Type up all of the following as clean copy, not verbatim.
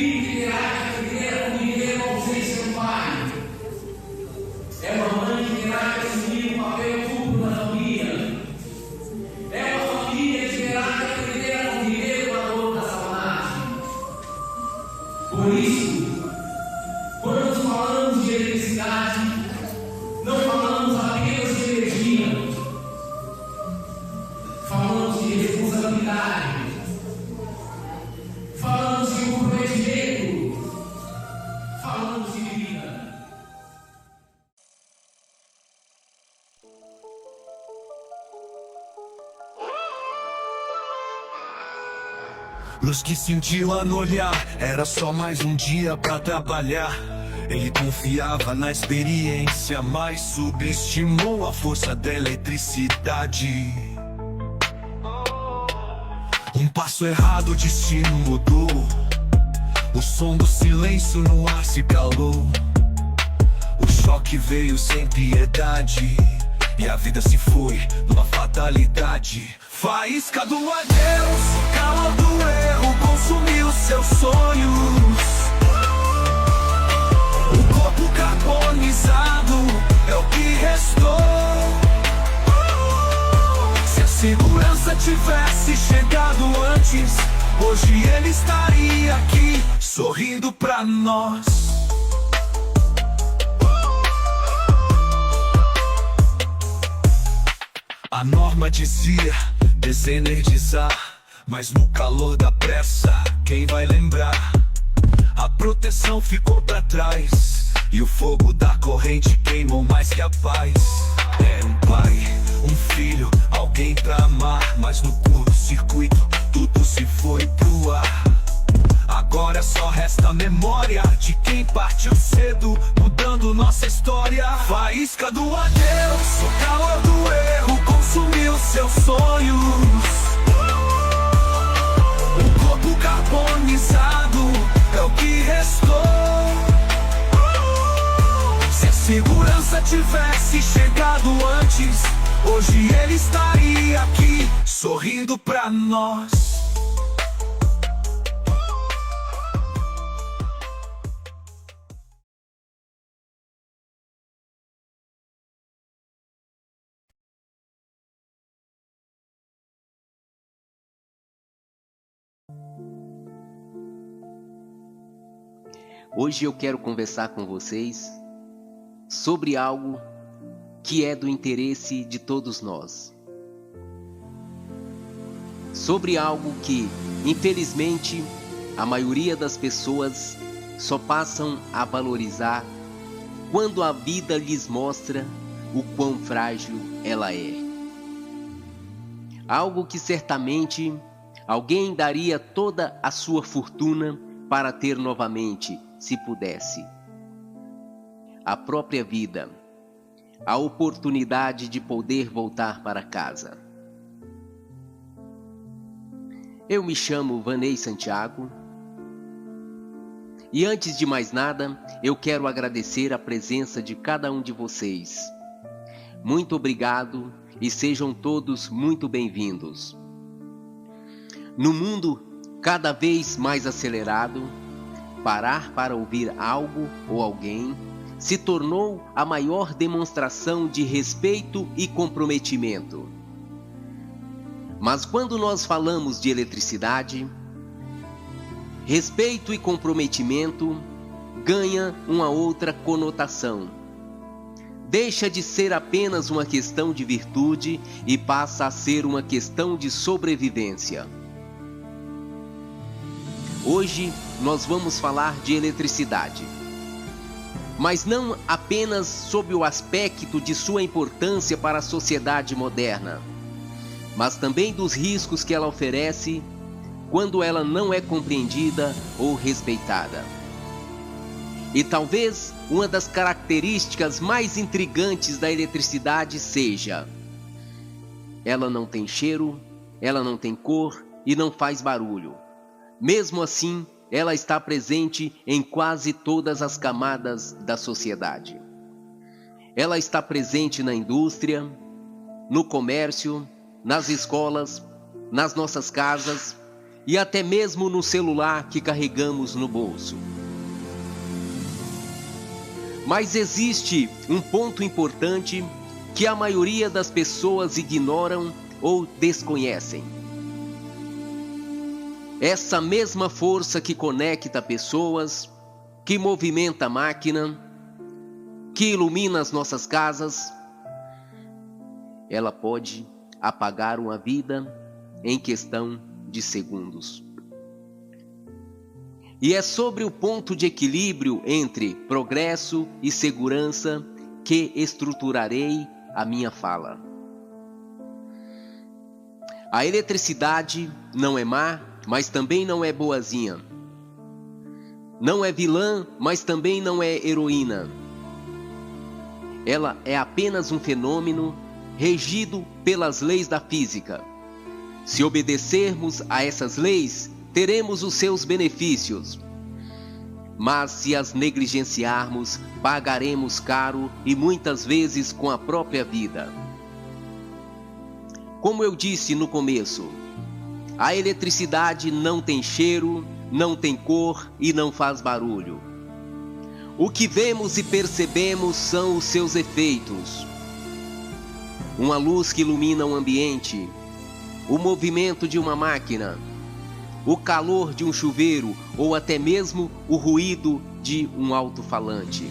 filho que terá que aprender a conviver com a ausência do pai. É uma mãe que terá que assumir um papel duplo na família. É uma família que terá que aprender a conviver com a dor da saudade. Por isso, quando nós falamos de eletricidade, não falamos apenas de energia, falamos de responsabilidade, falamos de comprometimento, falamos de vida. Luz que sentiu no olhar, era só mais um dia pra trabalhar. Ele confiava na experiência, mas subestimou a força da eletricidade. Um passo errado, o destino mudou. O som do silêncio no ar se calou. O choque veio sem piedade, e a vida se foi numa fatalidade. Faísca do adeus, calor do erro consumiu seus sonhos. O corpo carbonizado é o que restou. Se a segurança tivesse chegado antes, hoje ele estaria aqui, sorrindo pra nós. A norma dizia desenergizar, mas no calor da pressa, quem vai lembrar? A proteção ficou pra trás, e o fogo da corrente queimou mais que a paz. Era um pai, um filho, alguém pra amar, mas no curto-circuito tudo se foi pro ar. Agora só resta a memória de quem partiu cedo, mudando nossa história. Faísca do adeus, o calor do erro consumiu seus sonhos. O corpo carbonizado é o que restou. Se a segurança tivesse chegado antes, hoje ele estaria aqui, sorrindo pra nós. Hoje eu quero conversar com vocês sobre algo que é do interesse de todos nós. Sobre algo que, infelizmente, a maioria das pessoas só passam a valorizar quando a vida lhes mostra o quão frágil ela é. Algo que certamente alguém daria toda a sua fortuna para ter novamente, se pudesse. A própria vida, a oportunidade de poder voltar para casa. Eu me chamo Vanei Santiago e antes de mais nada, eu quero agradecer a presença de cada um de vocês. Muito obrigado e sejam todos muito bem-vindos. No mundo cada vez mais acelerado, parar para ouvir algo ou alguém se tornou a maior demonstração de respeito e comprometimento. Mas quando nós falamos de eletricidade, respeito e comprometimento ganha uma outra conotação. Deixa de ser apenas uma questão de virtude e passa a ser uma questão de sobrevivência. Hoje nós vamos falar de eletricidade, mas não apenas sob o aspecto de sua importância para a sociedade moderna, mas também dos riscos que ela oferece quando ela não é compreendida ou respeitada. E talvez uma das características mais intrigantes da eletricidade seja: ela não tem cheiro, ela não tem cor e não faz barulho. Mesmo assim, ela está presente em quase todas as camadas da sociedade. Ela está presente na indústria, no comércio, nas escolas, nas nossas casas e até mesmo no celular que carregamos no bolso. Mas existe um ponto importante que a maioria das pessoas ignoram ou desconhecem. Essa mesma força que conecta pessoas, que movimenta a máquina, que ilumina as nossas casas, ela pode apagar uma vida em questão de segundos. E é sobre o ponto de equilíbrio entre progresso e segurança que estruturarei a minha fala. A eletricidade não é má, mas também não é boazinha. Não é vilã, mas também não é heroína. Ela é apenas um fenômeno regido pelas leis da física. Se obedecermos a essas leis, teremos os seus benefícios. Mas se as negligenciarmos, pagaremos caro e muitas vezes com a própria vida. Como eu disse no começo, a eletricidade não tem cheiro, não tem cor e não faz barulho. O que vemos e percebemos são os seus efeitos. Uma luz que ilumina o ambiente, o movimento de uma máquina, o calor de um chuveiro ou até mesmo o ruído de um alto-falante.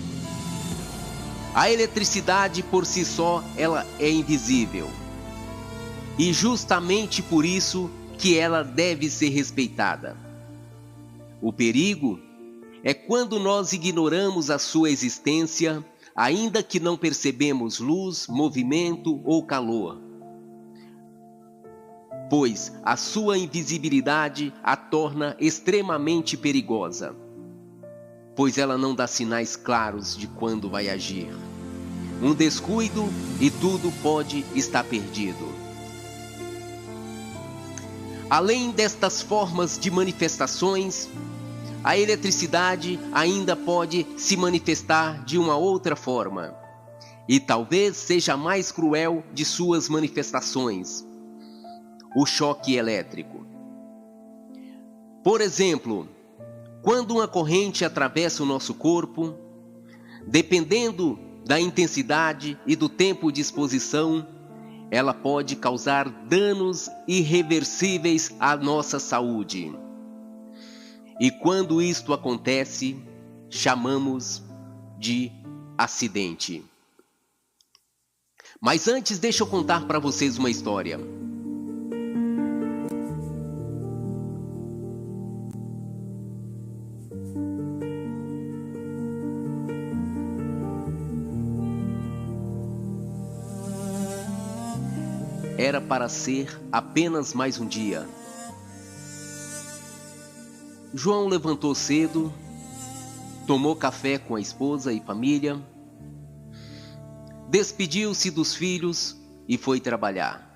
A eletricidade por si só, ela é invisível. E justamente por isso que ela deve ser respeitada. O perigo é quando nós ignoramos a sua existência, ainda que não percebemos luz, movimento ou calor. Pois a sua invisibilidade a torna extremamente perigosa, pois ela não dá sinais claros de quando vai agir. Um descuido e tudo pode estar perdido. Além destas formas de manifestações, a eletricidade ainda pode se manifestar de uma outra forma, e talvez seja a mais cruel de suas manifestações: o choque elétrico. Por exemplo, quando uma corrente atravessa o nosso corpo, dependendo da intensidade e do tempo de exposição, ela pode causar danos irreversíveis à nossa saúde. E quando isto acontece, chamamos de acidente. Mas antes, deixa eu contar para vocês uma história. Era para ser apenas mais um dia. João levantou cedo, tomou café com a esposa e família, despediu-se dos filhos e foi trabalhar.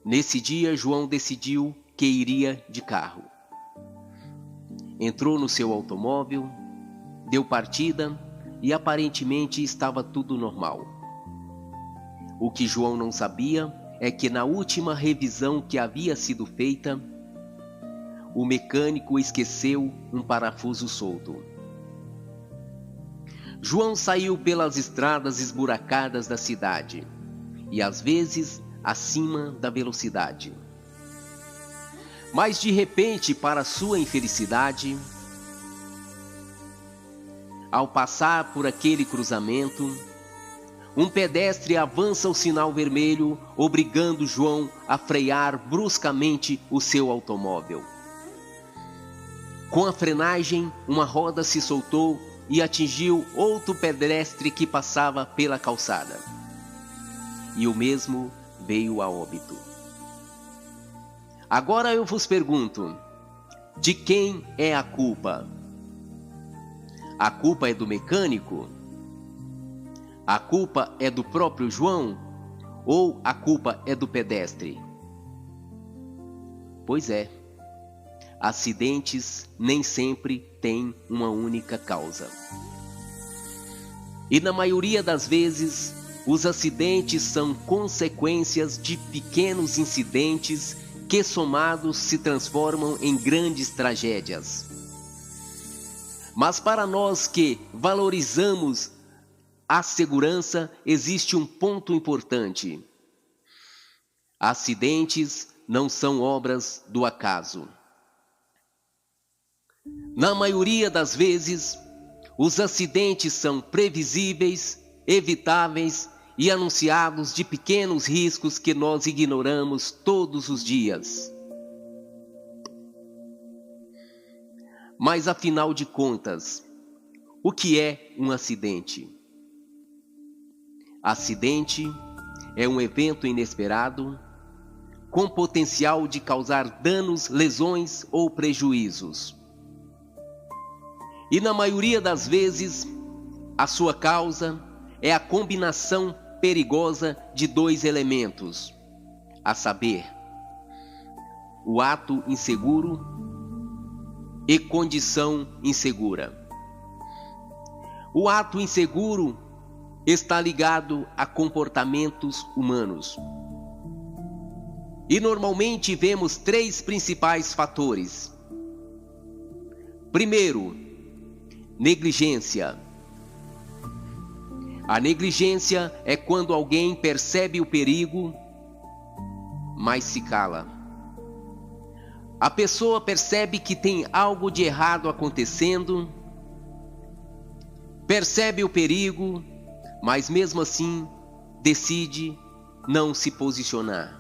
Nesse dia, João decidiu que iria de carro. Entrou no seu automóvel, deu partida e aparentemente estava tudo normal. O que João não sabia é que na última revisão que havia sido feita, o mecânico esqueceu um parafuso solto. João saiu pelas estradas esburacadas da cidade e às vezes acima da velocidade. Mas de repente, para sua infelicidade, ao passar por aquele cruzamento, um pedestre avança o sinal vermelho, obrigando João a frear bruscamente o seu automóvel. Com a frenagem, uma roda se soltou e atingiu outro pedestre que passava pela calçada. E o mesmo veio a óbito. Agora eu vos pergunto, de quem é a culpa? A culpa é do mecânico? A culpa é do próprio João? Ou a culpa é do pedestre? Pois é, acidentes nem sempre têm uma única causa. E na maioria das vezes, Os acidentes são consequências de pequenos incidentes que, somados, se transformam em grandes tragédias. Mas para nós que valorizamos a segurança, existe um ponto importante. Acidentes não são obras do acaso. Na maioria das vezes, os acidentes são previsíveis, evitáveis e anunciados de pequenos riscos que nós ignoramos todos os dias. Mas afinal de contas, o que é um acidente? Acidente é um evento inesperado com potencial de causar danos, lesões ou prejuízos. E na maioria das vezes, a sua causa é a combinação perigosa de dois elementos, a saber, o ato inseguro e condição insegura. O ato inseguro está ligado a comportamentos humanos. E normalmente vemos três principais fatores. Primeiro, negligência. A negligência é quando alguém percebe o perigo, mas se cala. A pessoa percebe que tem algo de errado acontecendo, percebe o perigo, mas mesmo assim decide não se posicionar.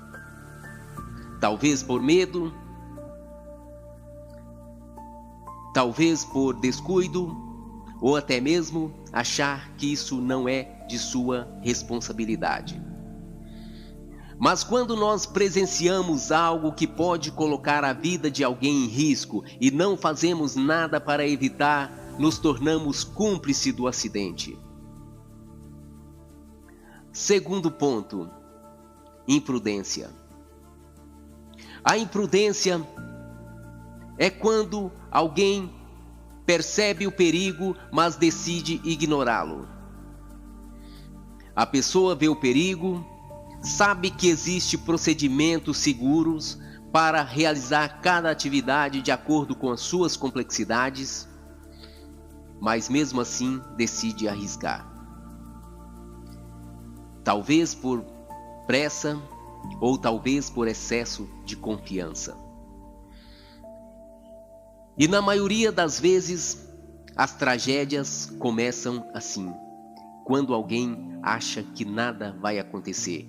Talvez por medo, talvez por descuido, ou até mesmo achar que isso não é de sua responsabilidade. Mas quando nós presenciamos algo que pode colocar a vida de alguém em risco e não fazemos nada para evitar, nos tornamos cúmplices do acidente. Segundo ponto, imprudência. A imprudência é quando alguém percebe o perigo, mas decide ignorá-lo. A pessoa vê o perigo, sabe que existem procedimentos seguros para realizar cada atividade de acordo com as suas complexidades, mas mesmo assim decide arriscar. Talvez por pressa ou talvez por excesso de confiança. E na maioria das vezes, as tragédias começam assim, quando alguém acha que nada vai acontecer.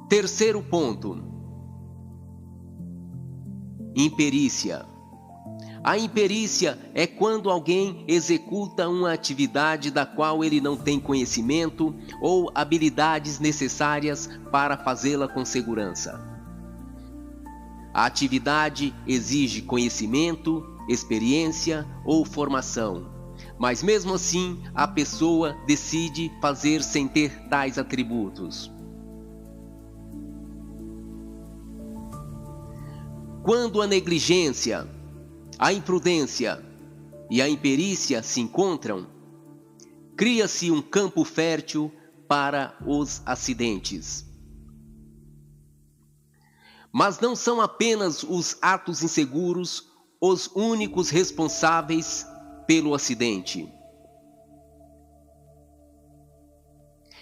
Terceiro ponto, imperícia. A imperícia é quando alguém executa uma atividade da qual ele não tem conhecimento ou habilidades necessárias para fazê-la com segurança. A atividade exige conhecimento, experiência ou formação, mas mesmo assim a pessoa decide fazer sem ter tais atributos. Quando a negligência, a imprudência e a imperícia se encontram, cria-se um campo fértil para os acidentes. Mas não são apenas os atos inseguros os únicos responsáveis pelo acidente.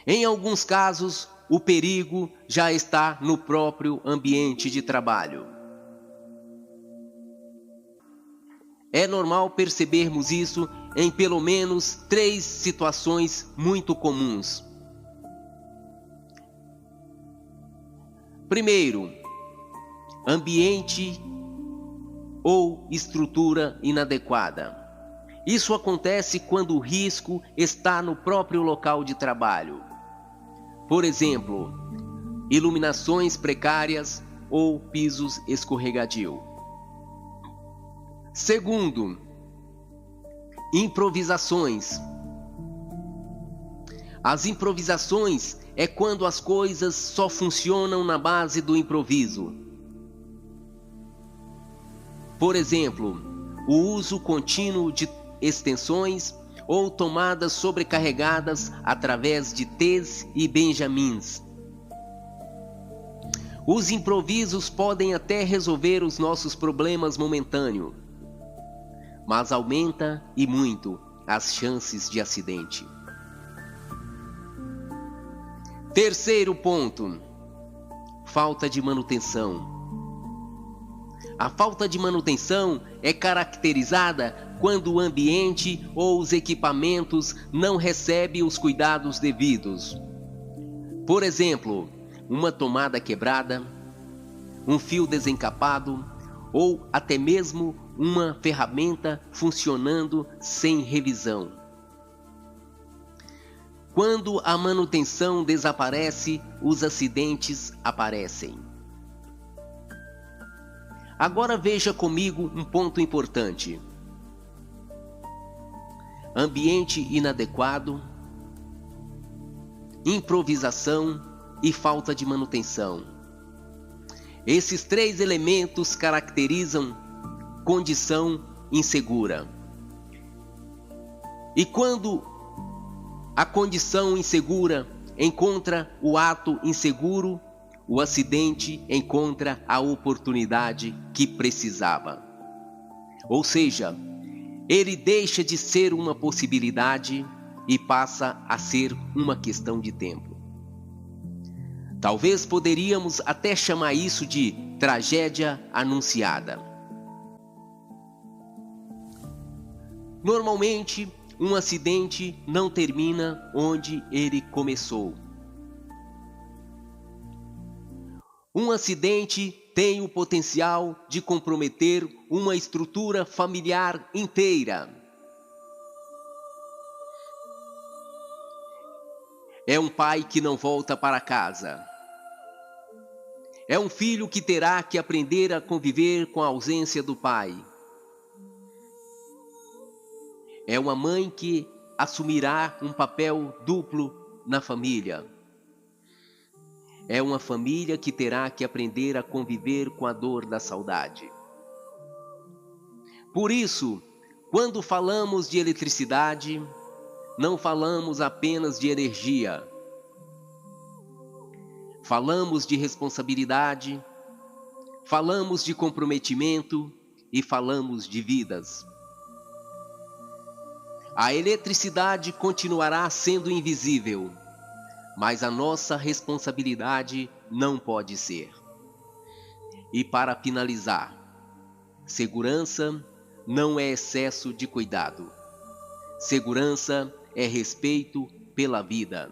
Em alguns casos, o perigo já está no próprio ambiente de trabalho. É normal percebermos isso em pelo menos 3 situações muito comuns. Primeiro, ambiente ou estrutura inadequada. Isso acontece quando o risco está no próprio local de trabalho. Por exemplo, iluminações precárias ou pisos escorregadios. Segundo, improvisações. As improvisações é quando as coisas só funcionam na base do improviso. Por exemplo, o uso contínuo de extensões ou tomadas sobrecarregadas através de T's e Benjamins. Os improvisos podem até resolver os nossos problemas momentâneos, mas aumenta e muito as chances de acidente. Terceiro ponto: falta de manutenção. A falta de manutenção é caracterizada quando o ambiente ou os equipamentos não recebem os cuidados devidos. Por exemplo, uma tomada quebrada, um fio desencapado ou até mesmo uma ferramenta funcionando sem revisão. Quando a manutenção desaparece, os acidentes aparecem. Agora veja comigo um ponto importante: ambiente inadequado, improvisação e falta de manutenção. Esses três elementos caracterizam condição insegura. E quando a condição insegura encontra o ato inseguro, o acidente encontra a oportunidade que precisava. Ou seja, ele deixa de ser uma possibilidade e passa a ser uma questão de tempo. Talvez poderíamos até chamar isso de tragédia anunciada. Normalmente, um acidente não termina onde ele começou. Um acidente tem o potencial de comprometer uma estrutura familiar inteira. É um pai que não volta para casa. É um filho que terá que aprender a conviver com a ausência do pai. É uma mãe que assumirá um papel duplo na família. É uma família que terá que aprender a conviver com a dor da saudade. Por isso, quando falamos de eletricidade, não falamos apenas de energia. Falamos de responsabilidade, falamos de comprometimento e falamos de vidas. A eletricidade continuará sendo invisível, mas a nossa responsabilidade não pode ser. E para finalizar, segurança não é excesso de cuidado. Segurança é respeito pela vida.